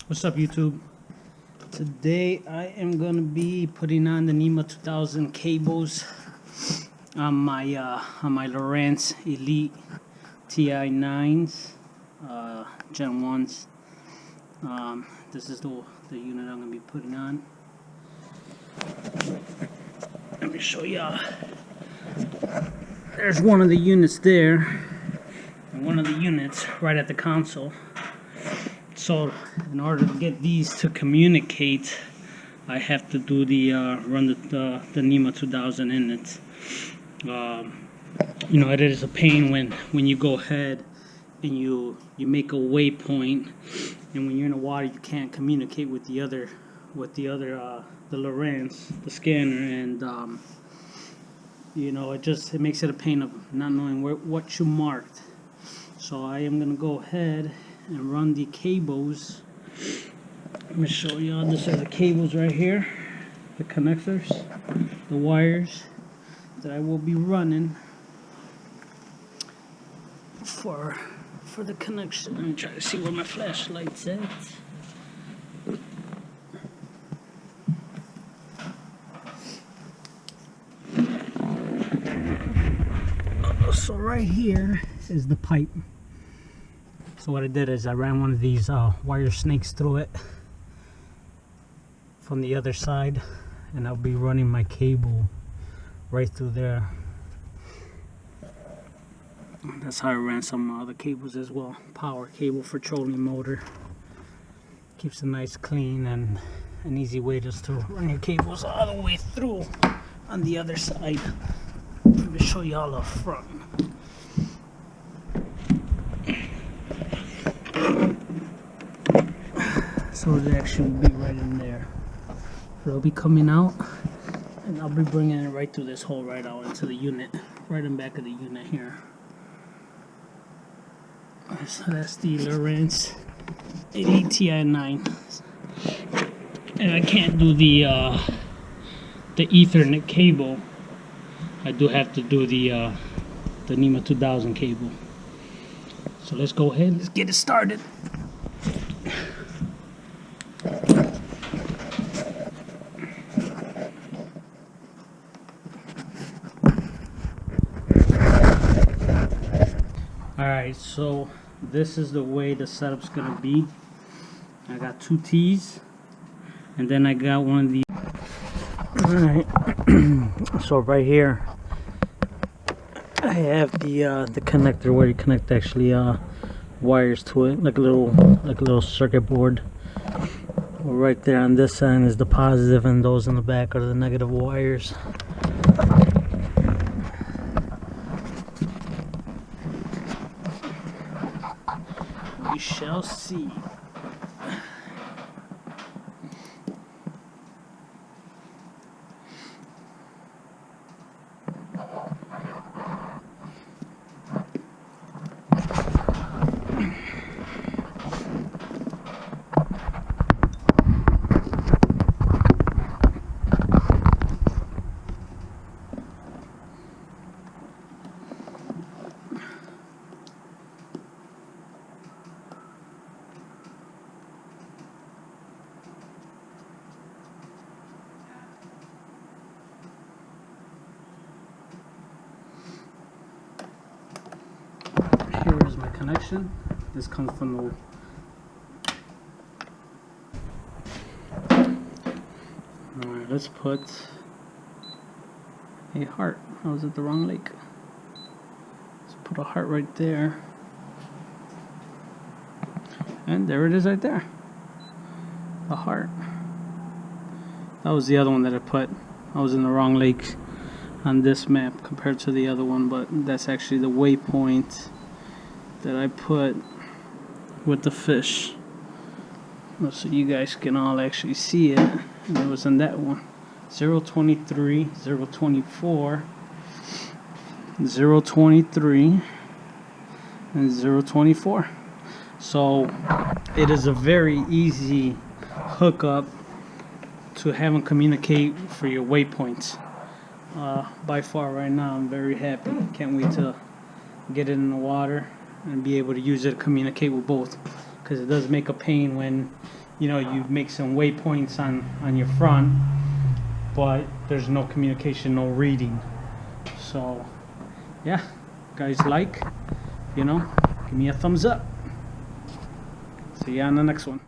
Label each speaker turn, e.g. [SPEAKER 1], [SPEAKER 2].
[SPEAKER 1] What's up, YouTube? Today I am gonna be putting on the NMEA 2000 cables on my lowrance Elite TI9s, Gen 1s. This is the unit I'm gonna be putting on. Let me show y'all. There's one of the units there, and one of the units right at the console. So in order to get these to communicate, I have to do the run the NMEA 2000 in it. You know, it is a pain when you go ahead and you make a waypoint, and when you're in the water you can't communicate with the lowrance, the scanner, and you know, it makes it a pain of not knowing what you marked. So I am gonna go ahead and run the cables. Let me show y'all. This are the cables right here, the connectors, the wires that I will be running for the connection. Let me try to see where my flashlight's at. So right here is the pipe. So what I did is I ran one of these wire snakes through it from the other side, and I'll be running my cable right through there. That's how I ran some other cables as well. Power cable for trolling motor. Keeps it nice, clean, and an easy way just to run your cables all the way through on the other side. Let me show y'all up front. So it actually will be right in there. So it'll be coming out, and I'll be bringing it right through this hole right out into the unit, right in back of the unit here. So that's the lowrance Elite TI9, and I can't do the Ethernet cable. I do have to do the NMEA 2000 cable. So let's go ahead, let's get it started. Alright, so this is the way the setup's gonna be. I got two T's, and then I got one of these. Alright, so right here I have the connector where you connect actually wires to it, like a little circuit board. Right there on this end is the positive, and those in the back are the negative wires. We shall see. Here is my connection. This comes from the Alright, let's put a heart. I was at the wrong lake. Let's put a heart right there. And there it is right there. A heart. That was the other one that I put. I was in the wrong lake on this map compared to the other one, but that's actually the waypoint that I put with the fish, so you guys can all actually see it. And it was in that one. 023, 024, 023, and 024. So it is a very easy hookup to have them communicate for your waypoints. By far right now I'm very happy. Can't wait to get it in the water and be able to use it to communicate with both, because it does make a pain when you know, you make some waypoints on your front, but there's no communication, no reading. So yeah, guys, like, you know, give me a thumbs up. See ya on the next one.